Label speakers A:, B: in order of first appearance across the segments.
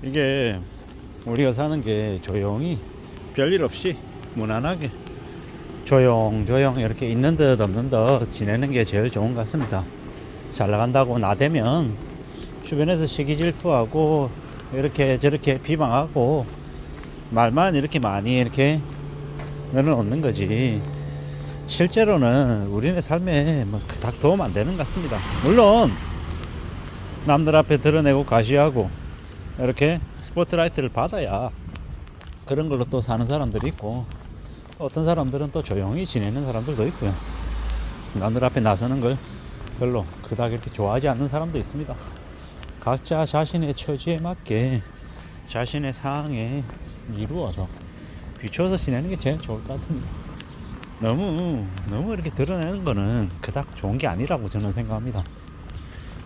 A: 이게 우리가 사는 게 조용히 별일 없이 무난하게 조용조용 이렇게 있는 듯 없는 듯 지내는 게 제일 좋은 것 같습니다. 잘 나간다고 나대면 주변에서 시기 질투하고 이렇게 저렇게 비방하고 말만 이렇게 많이 이렇게 늘어놓는 거지, 실제로는 우리네 삶에 뭐 그닥 도움 안 되는 것 같습니다. 물론 남들 앞에 드러내고 가시하고 이렇게 스포트라이트를 받아야 그런 걸로 또 사는 사람들이 있고, 어떤 사람들은 또 조용히 지내는 사람들도 있고요. 남들 앞에 나서는 걸 별로 그닥 이렇게 좋아하지 않는 사람도 있습니다. 각자 자신의 처지에 맞게 자신의 상황에 이루어서 비춰서 지내는 게 제일 좋을 것 같습니다. 너무 이렇게 드러내는 거는 그닥 좋은 게 아니라고 저는 생각합니다.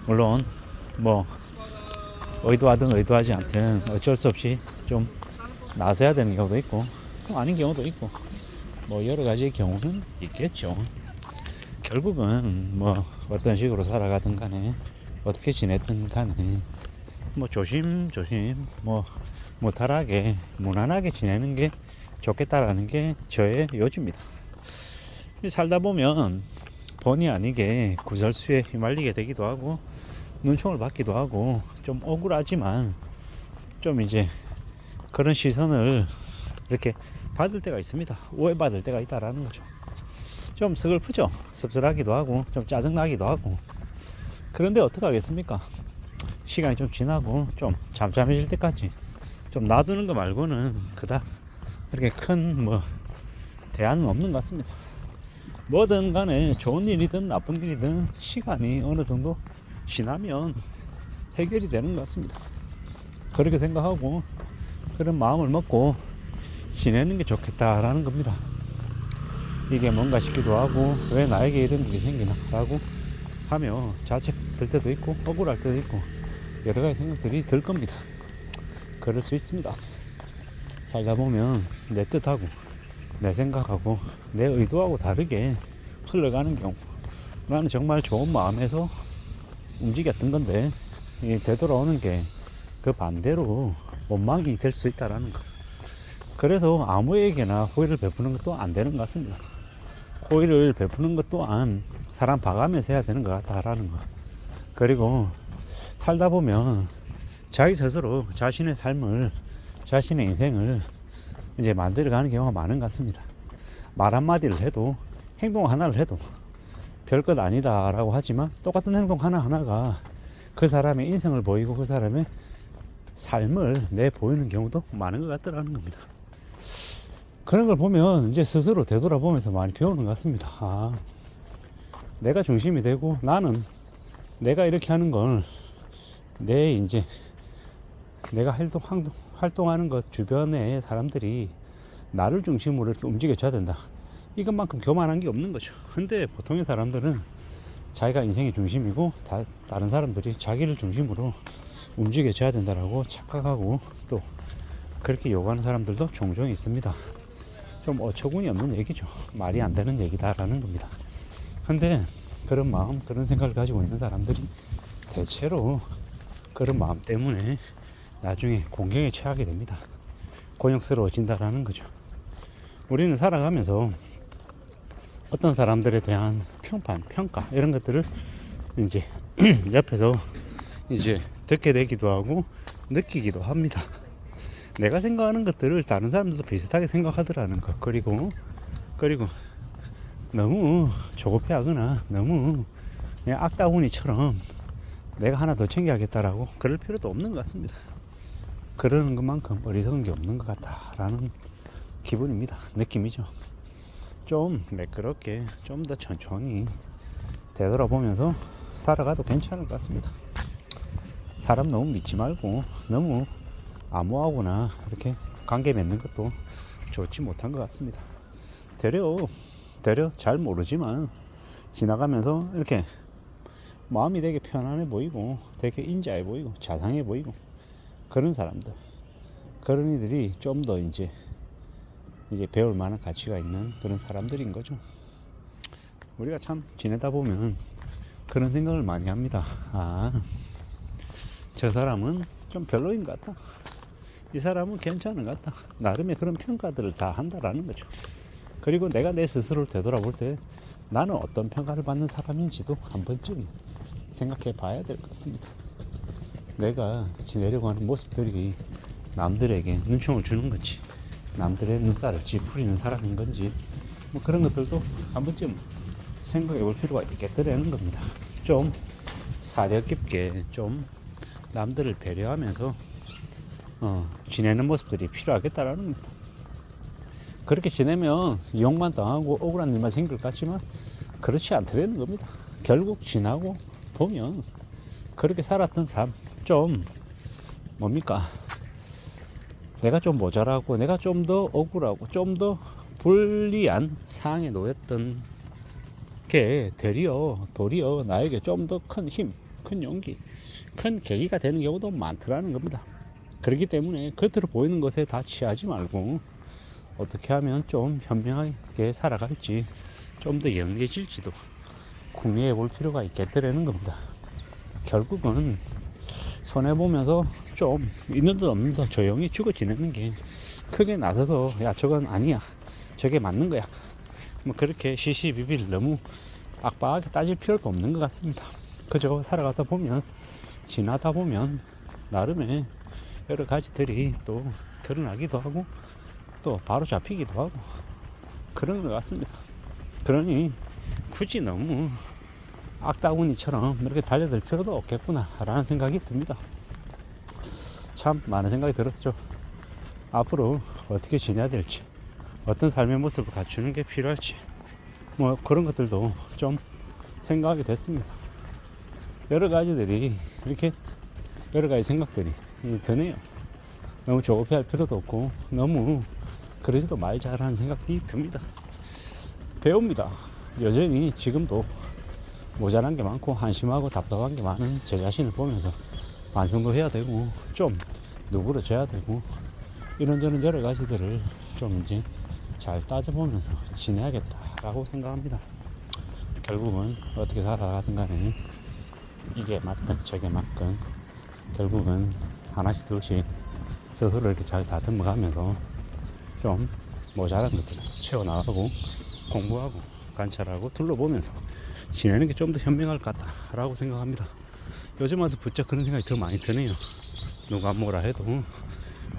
A: 물론 뭐 의도하든 의도하지 않든 어쩔 수 없이 좀 나서야 되는 경우도 있고 또 아닌 경우도 있고 뭐 여러 가지 경우는 있겠죠. 결국은 뭐 어떤 식으로 살아가든 간에 어떻게 지냈든 간에 뭐 조심조심 뭐 무탈하게 무난하게 지내는 게 좋겠다라는 게 저의 요지입니다. 살다 보면 본의 아니게 구설수에 휘말리게 되기도 하고 눈총을 받기도 하고 좀 억울하지만 좀 이제 그런 시선을 이렇게 받을 때가 있습니다. 오해받을 때가 있다라는 거죠. 좀 서글프죠. 씁쓸하기도 하고 좀 짜증나기도 하고. 그런데 어떻게 하겠습니까? 시간이 좀 지나고 좀 잠잠해질 때까지 좀 놔두는 거 말고는 그닥 그렇게 큰 뭐 대안은 없는 것 같습니다. 뭐든 간에 좋은 일이든 나쁜 일이든 시간이 어느 정도 지나면 해결이 되는 것 같습니다. 그렇게 생각하고 그런 마음을 먹고 지내는 게 좋겠다라는 겁니다. 이게 뭔가 싶기도 하고 왜 나에게 이런 일이 생기나 라고 하며 자책될 때도 있고 억울할 때도 있고 여러 가지 생각들이 들 겁니다. 그럴 수 있습니다. 살다 보면 내 뜻하고 내 생각하고 내 의도하고 다르게 흘러가는 경우, 나는 정말 좋은 마음에서 움직였던 건데 되돌아오는 게 그 반대로 원망이 될 수 있다라는 거. 그래서 아무에게나 호의를 베푸는 것도 안 되는 것 같습니다. 호의를 베푸는 것 또한 사람 봐가면서 해야 되는 것 같다라는 거. 그리고 살다 보면 자기 스스로 자신의 삶을, 자신의 인생을 이제 만들어가는 경우가 많은 것 같습니다. 말 한마디를 해도 행동 하나를 해도 별것 아니다 라고 하지만 똑같은 행동 하나하나가 그 사람의 인생을 보이고 그 사람의 삶을 내보이는 경우도 많은 것 같더라는 겁니다. 그런 걸 보면 이제 스스로 되돌아보면서 많이 배우는 것 같습니다. 아, 내가 중심이 되고 나는 내가 이렇게 하는 걸 내 이제 내가 활동하는 것 주변의 사람들이 나를 중심으로 이렇게 움직여줘야 된다. 이것만큼 교만한 게 없는 거죠. 근데 보통의 사람들은 자기가 인생의 중심이고 다른 사람들이 자기를 중심으로 움직여줘야 된다라고 착각하고 또 그렇게 요구하는 사람들도 종종 있습니다. 좀 어처구니 없는 얘기죠. 말이 안 되는 얘기다라는 겁니다. 근데 그런 마음, 그런 생각을 가지고 있는 사람들이 대체로 그런 마음 때문에 나중에 공경에 처하게 됩니다. 곤욕스러워진다라는 거죠. 우리는 살아가면서 어떤 사람들에 대한 평가 이런 것들을 이제 옆에서 이제 듣게 되기도 하고 느끼기도 합니다. 내가 생각하는 것들을 다른 사람들도 비슷하게 생각하더라는 것. 그리고 너무 조급해하거나 너무 그냥 악다구니처럼 내가 하나 더 챙겨야겠다라고 그럴 필요도 없는 것 같습니다. 그러는 것만큼 어리석은 게 없는 것 같다라는 기분입니다. 느낌이죠. 좀 매끄럽게 좀 더 천천히 되돌아보면서 살아가도 괜찮을 것 같습니다. 사람 너무 믿지 말고 너무 암호하거나 이렇게 관계 맺는 것도 좋지 못한 것 같습니다. 되려 잘 모르지만 지나가면서 이렇게 마음이 되게 편안해 보이고 되게 인자해 보이고 자상해 보이고 그런 사람들, 그런 이들이 좀 더 이제 배울 만한 가치가 있는 그런 사람들인 거죠. 우리가 참 지내다 보면 그런 생각을 많이 합니다. 아, 저 사람은 좀 별로인 것 같다. 이 사람은 괜찮은 것 같다. 나름의 그런 평가들을 다 한다라는 거죠. 그리고 내가 내 스스로를 되돌아볼 때 나는 어떤 평가를 받는 사람인지도 한 번쯤 생각해 봐야 될 것 같습니다. 내가 지내려고 하는 모습들이 남들에게 눈총을 주는 건지, 남들의 눈살을 찌푸리는 사람인 건지, 뭐 그런 것들도 한 번쯤 생각해 볼 필요가 있겠더라는 겁니다. 좀 사려 깊게 좀 남들을 배려하면서 지내는 모습들이 필요하겠다라는 겁니다. 그렇게 지내면 욕만 당하고 억울한 일만 생길 것 같지만 그렇지 않더라는 겁니다. 결국 지나고 보면 그렇게 살았던 삶, 좀 뭡니까? 내가 좀 모자라고, 내가 좀 더 억울하고, 좀 더 불리한 상황에 놓였던 게 도리어 나에게 좀 더 큰 힘, 큰 용기, 큰 계기가 되는 경우도 많더라는 겁니다. 그렇기 때문에 겉으로 보이는 것에 다 취하지 말고 어떻게 하면 좀 현명하게 살아갈지, 좀 더 영리해질지도 궁리해 볼 필요가 있겠더라는 겁니다. 결국은 손해보면서 좀 있는 듯 없는 듯 조용히 죽어 지내는 게, 크게 나서서 야 저건 아니야, 저게 맞는 거야, 뭐 그렇게 시시비비를 너무 빡빡하게 따질 필요도 없는 것 같습니다. 그저 살아가다 보면, 지나다 보면 나름의 여러 가지들이 또 드러나기도 하고 또 바로 잡히기도 하고 그런 것 같습니다. 그러니 굳이 너무 악다구니처럼 이렇게 달려들 필요도 없겠구나 라는 생각이 듭니다. 참 많은 생각이 들었죠. 앞으로 어떻게 지내야 될지, 어떤 삶의 모습을 갖추는 게 필요할지, 뭐 그런 것들도 좀 생각하게 됐습니다. 여러 가지들이 이렇게 여러 가지 생각들이 드네요. 너무 조급해할 필요도 없고 너무 그러지도 말자라는 생각이 듭니다. 배웁니다. 여전히 지금도 모자란 게 많고 한심하고 답답한 게 많은 제 자신을 보면서 반성도 해야 되고 좀 누그러져야 되고 이런저런 여러 가지들을 좀 이제 잘 따져보면서 지내야겠다라고 생각합니다. 결국은 어떻게 살아가든 간에 이게 맞든 저게 맞든 결국은 하나씩 둘씩 스스로 이렇게 잘 다듬어 가면서 좀 모자란 것들을 채워나가고 공부하고 관찰하고 둘러보면서 지내는 게 좀 더 현명할 것 같다라고 생각합니다. 요즘 와서 부쩍 그런 생각이 더 많이 드네요. 누가 뭐라 해도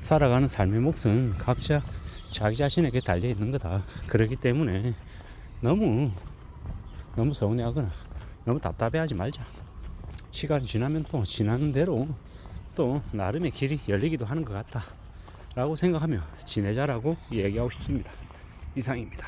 A: 살아가는 삶의 몫은 각자 자기 자신에게 달려 있는 거다. 그렇기 때문에 너무 서운해하거나 너무 답답해하지 말자. 시간이 지나면 또 지나는 대로 또 나름의 길이 열리기도 하는 것 같다 라고 생각하며 지내자라고 얘기하고 싶습니다. 이상입니다.